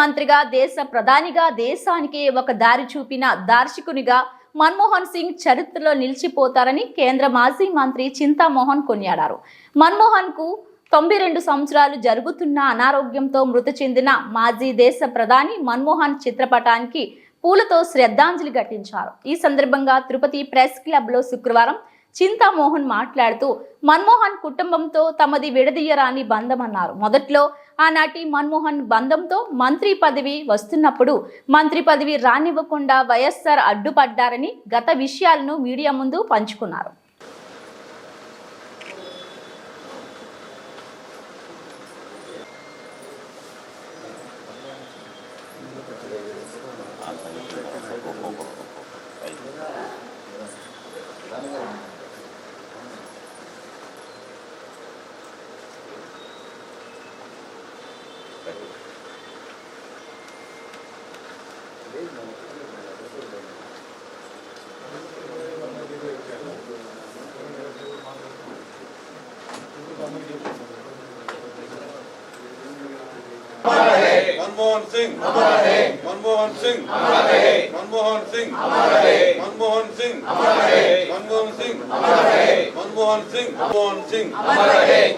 ప్రధానమంత్రిగా, దేశ ప్రధానిగా, దేశానికి ఒక దారి చూపిన దార్శకునిగా మన్మోహన్ సింగ్ చరిత్రలో నిలిచిపోతారని కేంద్ర మాజీ మంత్రి చింతామోహన్ కొనియాడారు. మన్మోహన్ కు 92 సంవత్సరాలు జరుగుతున్న అనారోగ్యంతో మృతి చెందిన మాజీ దేశ ప్రధాని మన్మోహన్ చిత్రపటానికి పూలతో శ్రద్ధాంజలి ఘటించారు. ఈ సందర్భంగా తిరుపతి ప్రెస్ క్లబ్ లో శుక్రవారం చింతామోహన్ మాట్లాడుతూ మన్మోహన్ కుటుంబంతో తమది విడదీయరాని బంధమన్నారు. మొదట్లో ఆనాటి మన్మోహన్ బంధంతో మంత్రి పదవి వస్తున్నప్పుడు మంత్రి పదవి రానివ్వకుండా వైఎస్ఆర్ అడ్డుపడ్డారని గత విషయాలను మీడియా ముందు పంచుకున్నారు. मनमोहन सिंह मनमोहन सिंह मनमोहन सिंह मनमोहन सिंह मनमोहन सिंह मनमोहन सिंह मनमोहन सिंह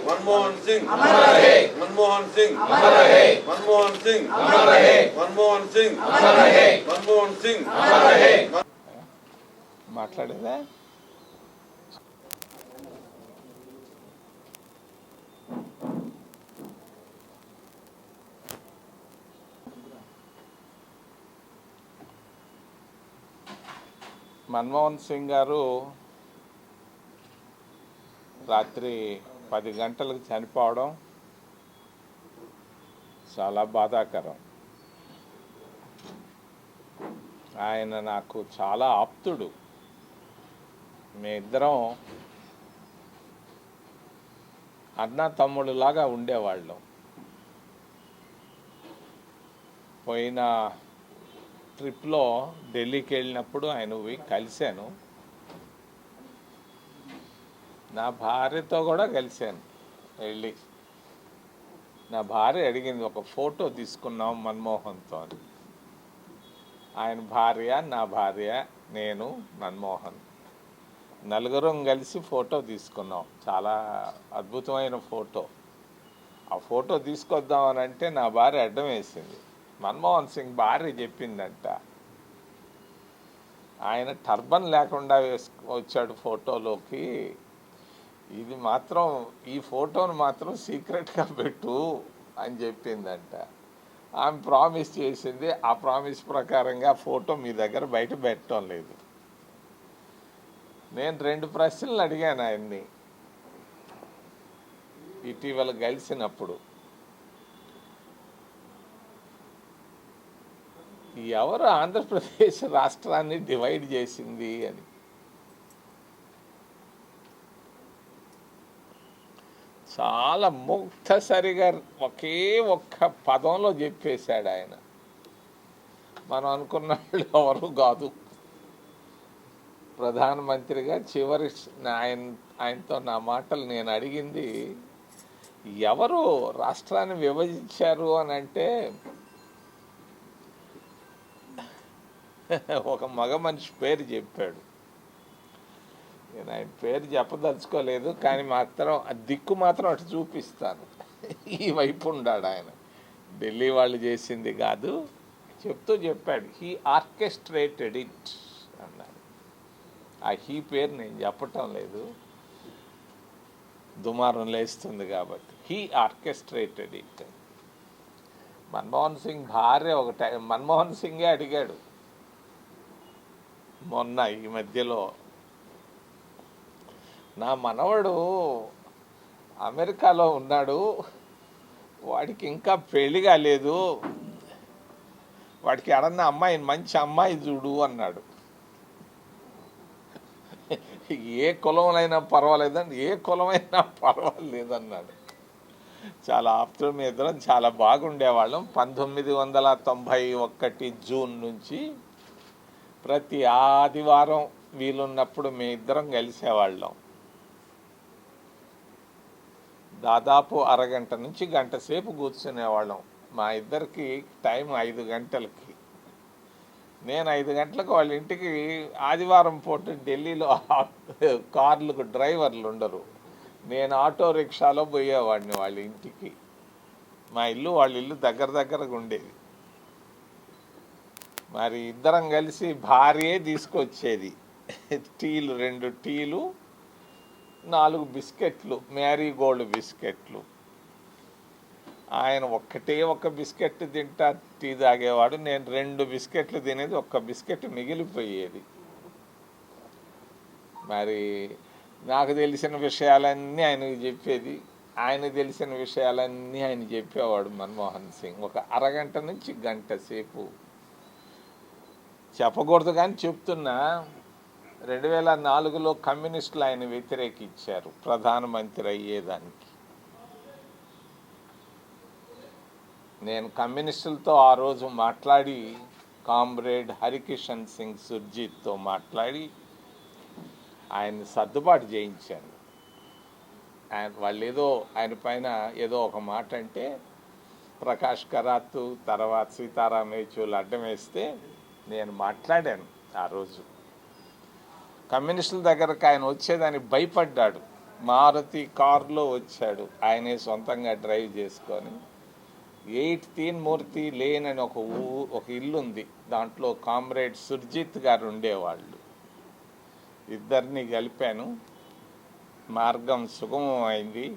मनमोहन सिंह मनमोहन सिंह मनमोहन सिंह मनमोहन सिंह मनमोहन सिंह మాట్లాడేదా మన్మోహన్ సింగ్ గారు రాత్రి 10 గంటలకు చనిపోవడం చాలా బాధాకరం. ఆయన నాకు చాలా ఆప్తుడు. మేమిద్దరం అన్న తమ్ముళ్ళలాగా ఉండేవాళ్ళం. పోయిన ట్రిప్లో ఢిల్లీకి వెళ్ళినప్పుడు ఆయన కలిశాను. నా భార్యతో కూడా కలిశాను. వెళ్ళి నా భార్య అడిగింది, ఒక ఫోటో తీసుకున్నాం మన్మోహన్తో అని. ఆయన భార్య, నా భార్య, నేను, మన్మోహన్ నలుగురం కలిసి ఫోటో తీసుకున్నాం. చాలా అద్భుతమైన ఫోటో. ఆ ఫోటో తీసుకొద్దామని అంటే నా భార్య అడ్డం వేసింది. మన్మోహన్ సింగ్ భార్య చెప్పిందంట, ఆయన టర్బన్ లేకుండా వచ్చాడు ఫోటోలోకి, ఇది మాత్రం ఈ ఫోటోను మాత్రం సీక్రెట్గా పెట్టు అని చెప్పిందంట. ఆమె ప్రామిస్ చేసింది. ఆ ప్రామిస్ ప్రకారంగా ఫోటో మీ దగ్గర బయట పెట్టడం లేదు. నేను 2 ప్రశ్నలు అడిగాను ఆయన్ని ఇటీవల కలిసినప్పుడు. ఎవరు ఆంధ్రప్రదేశ్ రాష్ట్రాన్ని డివైడ్ చేసింది అని. చాలా ముక్తసరిగా ఒకే ఒక్క పదంలో చెప్పేశాడు ఆయన. మనం అనుకున్న వాళ్ళు ఎవరు కాదు. ప్రధానమంత్రిగా చివరి ఆయనతో నా మాటలు నేను అడిగింది, ఎవరు రాష్ట్రాన్ని విభజించారు అని అంటే ఒక మగ మనిషి పేరు చెప్పాడు. నేను ఆయన పేరు చెప్పదలుచుకోలేదు, కానీ మాత్రం ఆ దిక్కు మాత్రం అటు చూపిస్తాను. ఈ వైపు ఉన్నాడు ఆయన. ఢిల్లీ వాళ్ళు చేసింది కాదు చెప్తూ చెప్పాడు. హీ ఆర్కెస్ట్రేటెడ్ ఇట్ అన్నాడు. ఆ హీ పేరు నేను చెప్పటం లేదు, దుమారం లేస్తుంది కాబట్టి. He orchestrated it. Manmohan Singh భార్య మన్మోహన్ సింగే అడిగాడు మొన్న ఈ మధ్యలో, నా మనవడు అమెరికాలో ఉన్నాడు, వాడికి ఇంకా పెళ్లి కాలేదు, వాడికి ఎడన్నా అమ్మాయిని మంచి అమ్మాయి చూడు అన్నాడు. ఏ కులమైనా పర్వాలేదండి, ఏ కులమైనా పర్వాలేదన్నాడు. చాలా ఆప్తులు మీ ఇద్దరం చాలా బాగుండేవాళ్ళం. 1991 జూన్ నుంచి ప్రతి ఆదివారం వీలున్నప్పుడు మీ ఇద్దరం కలిసేవాళ్ళం. దాదాపు అరగంట నుంచి గంట సేపు కూర్చునేవాళ్ళం మా ఇద్దరికి టైం 5 గంటలకి. నేను 5 గంటలకు వాళ్ళ ఇంటికి, ఆదివారం పూట ఢిల్లీలో కార్లకు డ్రైవర్లు ఉండరు, నేను ఆటో రిక్షాలో పోయేవాడిని వాళ్ళ ఇంటికి. మా ఇల్లు వాళ్ళ ఇల్లు దగ్గరగా ఉండేది. మరి ఇద్దరం కలిసి భార్యే తీసుకొచ్చేది టీలు, 2 టీలు, 4 బిస్కెట్లు, మ్యారీగోల్డ్ బిస్కెట్లు. ఆయన ఒక్క బిస్కెట్ తింటా టీ తాగేవాడు, నేను 2 బిస్కెట్లు తినేది, 1 బిస్కెట్ మిగిలిపోయేది. మరి నాకు తెలిసిన విషయాలన్నీ ఆయనకు చెప్పేది, ఆయనకు తెలిసిన విషయాలన్నీ ఆయన చెప్పేవాడు మన్మోహన్ సింగ్. ఒక అరగంట నుంచి గంట సేపు చెప్పకూడదు కానీ చెప్తున్నా. 2004లో కమ్యూనిస్టులు ఆయన వ్యతిరేకించారు ప్రధానమంత్రి అయ్యేదానికి. నేను కమ్యూనిస్టులతో ఆ రోజు మాట్లాడి, కామ్రేడ్ హరికిషన్ సింగ్ సుర్జీత్తో మాట్లాడి ఆయన్ని సర్దుబాటు చేయించాను. వాళ్ళు ఏదో ఆయన పైన ఏదో ఒక మాట అంటే, ప్రకాష్ కరాత్ తర్వాత సీతారాం యేచూరి అడ్డం వేస్తే నేను మాట్లాడాను. ఆ రోజు కమ్యూనిస్టుల దగ్గరకు ఆయన వచ్చేదానికి భయపడ్డాడు. మారుతి కారులో వచ్చాడు, ఆయనే సొంతంగా డ్రైవ్ చేసుకొని. 8 తీన్ మూర్తి లేన్ అని ఒక ఇల్లు ఉంది, దాంట్లో కామ్రేడ్ సుర్జిత్ గారు ఉండేవాళ్ళు. ఇద్దరిని కలిపాను, మార్గం సుగమం అయింది.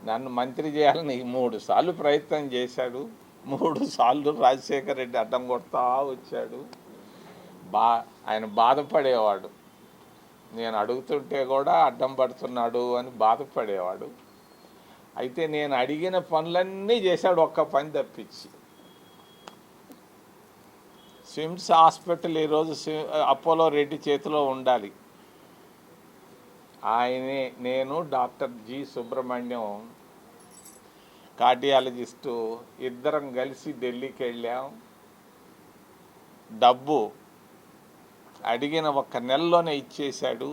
నన్ను మంత్రి చేయాలని 3 సార్లు ప్రయత్నం చేశాడు. 3 సార్లు రాజశేఖర్ రెడ్డి అడ్డం కొడతా వచ్చాడు. ఆయన బాధపడేవాడు, నేను అడుగుతుంటే కూడా అడ్డం పడుతున్నాడు అని బాధపడేవాడు. అయితే నేను అడిగిన పనులన్నీ చేశాడు, ఒక్క పని తప్పించి. స్విమ్స్ హాస్పిటల్ ఈరోజు అపోలో రెడ్డి చేతిలో ఉండాలి. ఆయనే, నేను, డాక్టర్ జి సుబ్రహ్మణ్యం కార్డియాలజిస్టు ఇద్దరం కలిసి ఢిల్లీకి వెళ్ళాం. డబ్బు అడిగిన 1 నెలలోనే ఇచ్చేశాడు.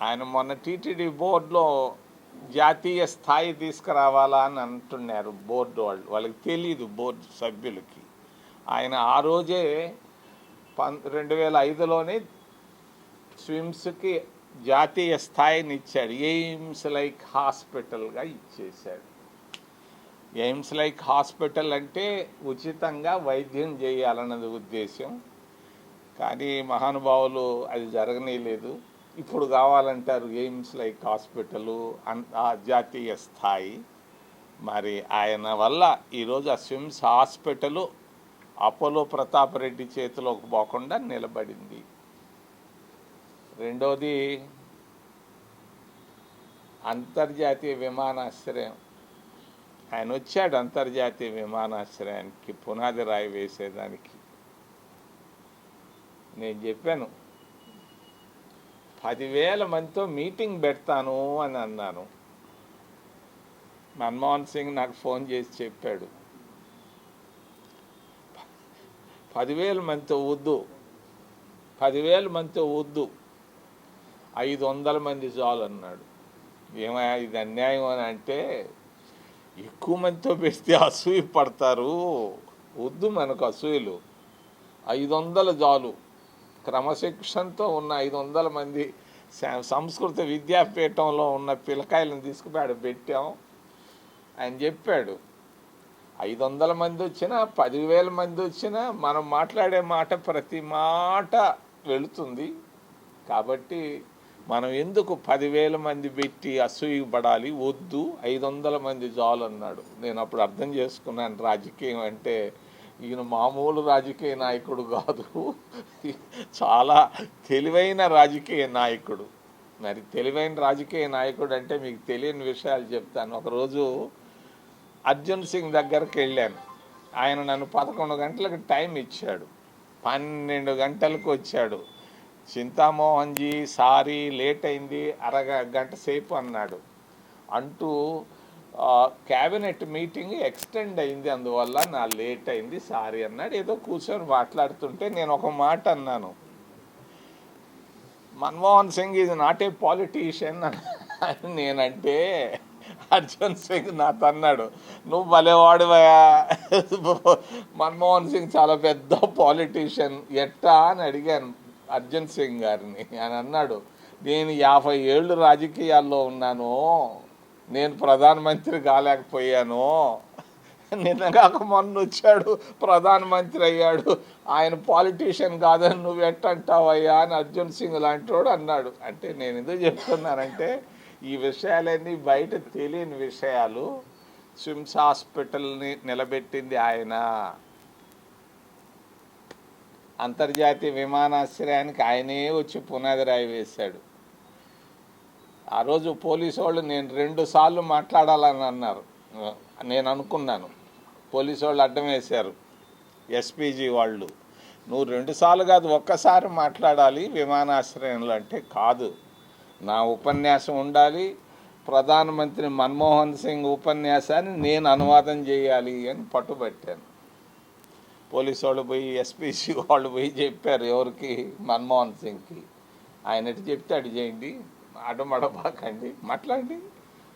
ఆయన మొన్న టీటీడీ బోర్డులో జాతీయ స్థాయి తీసుకురావాలా అని అంటున్నారు బోర్డు వాళ్ళకి తెలియదు, బోర్డు సభ్యులకి. ఆయన ఆ రోజే 2005లోనే స్విమ్స్కి జాతీయ స్థాయిని ఇచ్చాడు. ఎయిమ్స్ లైక్ హాస్పిటల్గా ఇచ్చేశాడు. ఎయిమ్స్ లైక్ హాస్పిటల్ అంటే ఉచితంగా వైద్యం చేయాలన్నది ఉద్దేశం. కానీ మహానుభావులు అది జరగనీయలేదు. ఇప్పుడు కావాలంటారు ఎయిమ్స్ లైక్ హాస్పిటలు, జాతీయ స్థాయి. మరి ఆయన వల్ల ఈరోజు ఆ స్విమ్స్ హాస్పిటలు అపోలో ప్రతాప్ రెడ్డి చేతిలోకి పోకుండా నిలబడింది. రెండోది అంతర్జాతీయ విమానాశ్రయం. ఆయన వచ్చాడు అంతర్జాతీయ విమానాశ్రయానికి పునాది రాయి వేసేదానికి. నేను చెప్పాను 10,000 మందితో మీటింగ్ పెడతాను అని అన్నాను. మన్మోహన్ సింగ్ నాకు ఫోన్ చేసి చెప్పాడు, 10,000 మందితో వద్దు, 10,000 మందితో వద్దు, 500 మంది చాలు అన్నాడు. ఏమయ్యా ఇది అన్యాయం అని అంటే, ఎక్కువ మందితో పెడితే అసూయ పడతారు, వద్దు మనకు అసూయలు, 500 చాలు. క్రమశిక్షణతో ఉన్న 500 మంది సంస్కృత విద్యాపీఠంలో ఉన్న పిల్లకాయలను తీసుకుపోయాడు పెట్టాం. ఆయన చెప్పాడు 500 మంది వచ్చినా 10,000 మంది వచ్చినా మనం మాట్లాడే మాట ప్రతి మాట వెళుతుంది. కాబట్టి మనం ఎందుకు 10,000 మంది పెట్టి అసూయ పడాలి, వద్దు 500 మంది చాలు అన్నాడు. నేను అప్పుడు అర్థం చేసుకున్నాను, రాజకీయం అంటే ఈయన మామూలు రాజకీయ నాయకుడు కాదు, చాలా తెలివైన రాజకీయ నాయకుడు. మరి తెలివైన రాజకీయ నాయకుడు అంటే మీకు తెలియని విషయాలు చెప్తాను. ఒకరోజు అర్జున్ సింగ్ దగ్గరికి వెళ్ళాను. ఆయన నన్ను 11 గంటలకు టైం ఇచ్చాడు, 12 గంటలకు వచ్చాడు. చింతామోహన్ జీ సారీ లేట్ అయింది, అరగంట సేపు అన్నాడు. అంటూ క్యాబినెట్ మీటింగ్ ఎక్స్టెండ్ అయింది, అందువల్ల నా లేట్ అయింది సారీ అన్నాడు. ఏదో కూర్చొని మాట్లాడుతుంటే నేను ఒక మాట అన్నాను, Manmohan Singh is not a politician అని నేనంటే అర్జున్ సింగ్ నాతో అన్నాడు, నువ్వు భలేవాడివయా, మన్మోహన్ సింగ్ చాలా పెద్ద పాలిటీషియన్ ఎట్టా అని అడిగాను అర్జున్ సింగ్ గారిని. అని అన్నాడు, నేను 50 ఏళ్ళు రాజకీయాల్లో ఉన్నాను, నేను ప్రధానమంత్రి కాలేకపోయాను, నిన్నగాక మొన్న వచ్చాడు ప్రధానమంత్రి అయ్యాడు, ఆయన పాలిటీషియన్ కాదని నువ్వు ఎట్టంటావయ్యా అని అర్జున్ సింగ్ లాంటి వాడు అన్నాడు. అంటే నేను ఎందుకు చెప్తున్నానంటే ఈ విషయాలన్నీ బయట తెలియని విషయాలు. స్విమ్స్ హాస్పిటల్ని నిలబెట్టింది ఆయన, అంతర్జాతీయ విమానాశ్రయానికి ఆయనే వచ్చి పునాది రాయి వేశాడు. ఆ రోజు పోలీసు వాళ్ళు నేను 2 సార్లు మాట్లాడాలని అన్నారు. నేను అనుకున్నాను, పోలీసు వాళ్ళు అడ్డం వేశారు, ఎస్పీజీ వాళ్ళు, నువ్వు 2 సార్లు కాదు ఒక్కసారి మాట్లాడాలి విమానాశ్రయంలో. అంటే కాదు, నా ఉపన్యాసం ఉండాలి, ప్రధానమంత్రి మన్మోహన్ సింగ్ ఉపన్యాసాన్ని నేను అనువాదం చేయాలి అని పట్టుబట్టాను. పోలీసు వాళ్ళు పోయి ఎస్పీసీ వాళ్ళు పోయి చెప్పారు, ఎవరికి, మన్మోహన్ సింగ్కి. ఆయన ఎటు చెప్తే అటు చేయండి, అడమడబాకండి, మాట్లాడండి,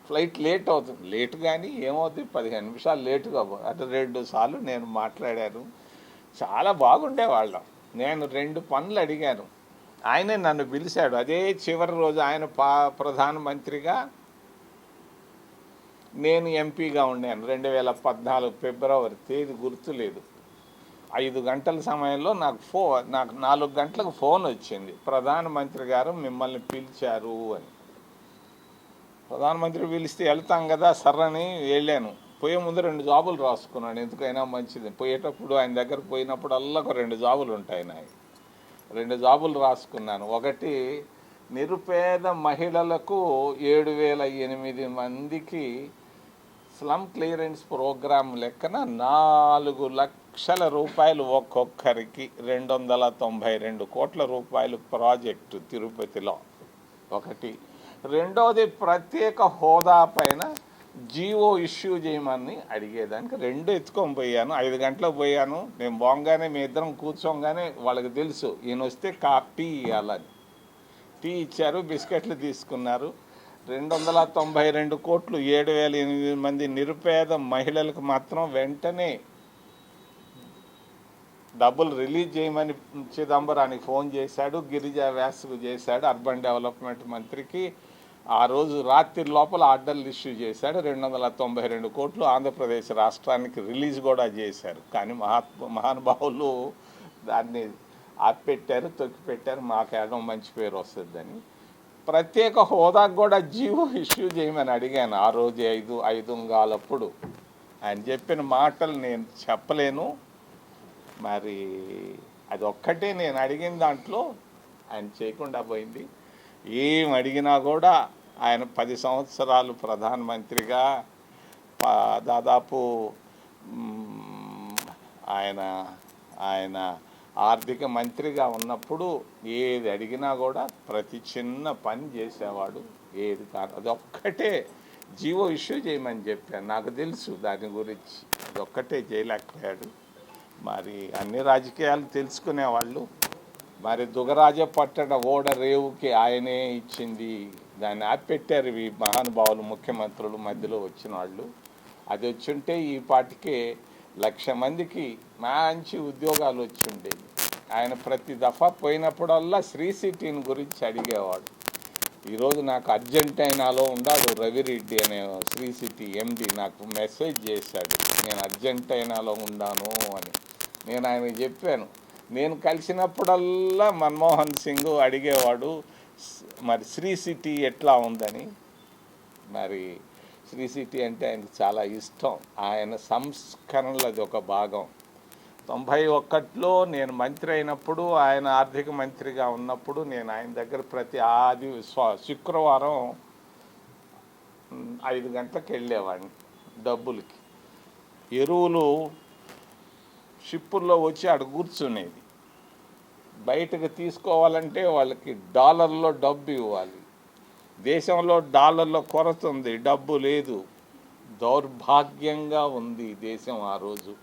ఫ్లైట్ లేట్ అవుతుంది. లేట్ కానీ ఏమవుతుంది, 15 నిమిషాలు లేటుగా అటు 2 సార్లు నేను మాట్లాడాను. చాలా బాగుండేవాళ్ళం. నేను 2 పనులు అడిగాను, ఆయనే నన్ను పిలిచాడు. అదే చివరి రోజు ఆయన ప్రధానమంత్రిగా, నేను ఎంపీగా ఉండాను. 2014 ఫిబ్రవరి, తేదీ గుర్తులేదు. 5 గంటల సమయంలో నాకు 4 గంటలకు ఫోన్ వచ్చింది, ప్రధానమంత్రి గారు మిమ్మల్ని పిలిచారు అని. ప్రధానమంత్రి పిలిస్తే వెళ్తాం కదా సర్రని వెళ్ళాను. పోయే ముందు 2 జాబులు రాసుకున్నాను, ఎందుకైనా మంచిది. పోయేటప్పుడు ఆయన దగ్గర పోయినప్పుడల్లా ఒక 2 జాబులు ఉంటాయి నాయి. 2 జాబులు రాసుకున్నాను. ఒకటి, నిరుపేద మహిళలకు 7,008 మందికి స్లమ్ క్లియరెన్స్ ప్రోగ్రాం లెక్కన 4 లక్షల రూపాయలు ఒక్కొక్కరికి, 292 కోట్ల రూపాయలు ప్రాజెక్టు తిరుపతిలో ఒకటి. రెండోది, ప్రత్యేక హోదా పైన జీవో ఇష్యూ చేయమని అడిగేదానికి 2 ఎత్తుకొని పోయాను. 5 గంటలకు పోయాను. నేను బాగానే మీ ఇద్దరం కూర్చోగానే వాళ్ళకి తెలుసు ఈయన వస్తే టీ ఇవ్వాలని. టీ ఇచ్చారు, బిస్కెట్లు తీసుకున్నారు. 292 కోట్లు 7,008 మంది నిరుపేద మహిళలకు మాత్రం వెంటనే డబ్బులు రిలీజ్ చేయమని చిదంబరానికి ఫోన్ చేశాడు, గిరిజా వ్యాస్కు చేశాడు, అర్బన్ డెవలప్మెంట్ మంత్రికి. ఆ రోజు రాత్రి లోపల ఆర్డర్లు ఇష్యూ చేశాడు. 292 కోట్లు ఆంధ్రప్రదేశ్ రాష్ట్రానికి రిలీజ్ కూడా చేశారు. కానీ మహానుభావులు దాన్ని ఆపెట్టారు, తొక్కిపెట్టారు. మాకేడో మంచి పేరు వస్తుందని. ప్రత్యేక హోదాకు కూడా జీవో ఇష్యూ చేయమని అడిగాను ఆ రోజు 5 ఆయన చెప్పిన మాటలు నేను చెప్పలేను. మరి అది ఒక్కటే నేను అడిగిన దాంట్లో ఆయన చేయకుండా పోయింది. ఏం అడిగినా కూడా ఆయన 10 సంవత్సరాలు ప్రధానమంత్రిగా దాదాపు ఆయన ఆర్థిక మంత్రిగా ఉన్నప్పుడు ఏది అడిగినా కూడా ప్రతి చిన్న పని చేసేవాడు. ఏది కాదు, అదొక్కటే జీవో ఇష్యూ చేయమని చెప్పాను. నాకు తెలుసు దాని గురించి, అదొక్కటే చేయలేకపోయాడు. మరి అన్ని రాజకీయాలు తెలుసుకునేవాళ్ళు. మరి దుగరాజపట్టణ ఓడ రేవుకి ఆయనే ఇచ్చింది, దాన్ని ఆపెట్టారు ఈ మహానుభావులు, ముఖ్యమంత్రులు మధ్యలో వచ్చిన వాళ్ళు. అది వచ్చుంటే ఈ పాటికే 1,00,000 మందికి మంచి ఉద్యోగాలు వచ్చి ఉండేవి. ఆయన ప్రతి దఫా పోయినప్పుడల్లా శ్రీ సిటీని గురించి అడిగేవాడు. ఈరోజు నాకు అర్జెంటీనాలో ఉన్నాడు రవిరెడ్డి అనే శ్రీ సిటీ ఎండి, నాకు మెసేజ్ చేశాడు, నేను అర్జెంటీనాలో ఉన్నాను అని. నేను ఆయనకి చెప్పాను, నేను కలిసినప్పుడల్లా మన్మోహన్ సింగ్ అడిగేవాడు మరి శ్రీ సిటీ ఎట్లా ఉందని. మరి శ్రీ సిటీ అంటే ఆయనకు చాలా ఇష్టం. ఆయన సంస్కరణలు అది ఒక భాగం. 91లో నేను మంత్రి అయినప్పుడు, ఆయన ఆర్థిక మంత్రిగా ఉన్నప్పుడు నేను ఆయన దగ్గర ప్రతి శుక్రవారం 5 గంటలకు వెళ్ళేవాడిని డబ్బులకి. ఎరువులు షిప్పుల్లో వచ్చి ఆడ కూర్చునేది. బయటకు తీసుకోవాలంటే వాళ్ళకి డాలర్లో డబ్బు ఇవ్వాలి. దేశంలో డాలర్లో కొరత ఉంది, డబ్బు లేదు. దౌర్భాగ్యంగా ఉంది దేశం ఆ రోజు.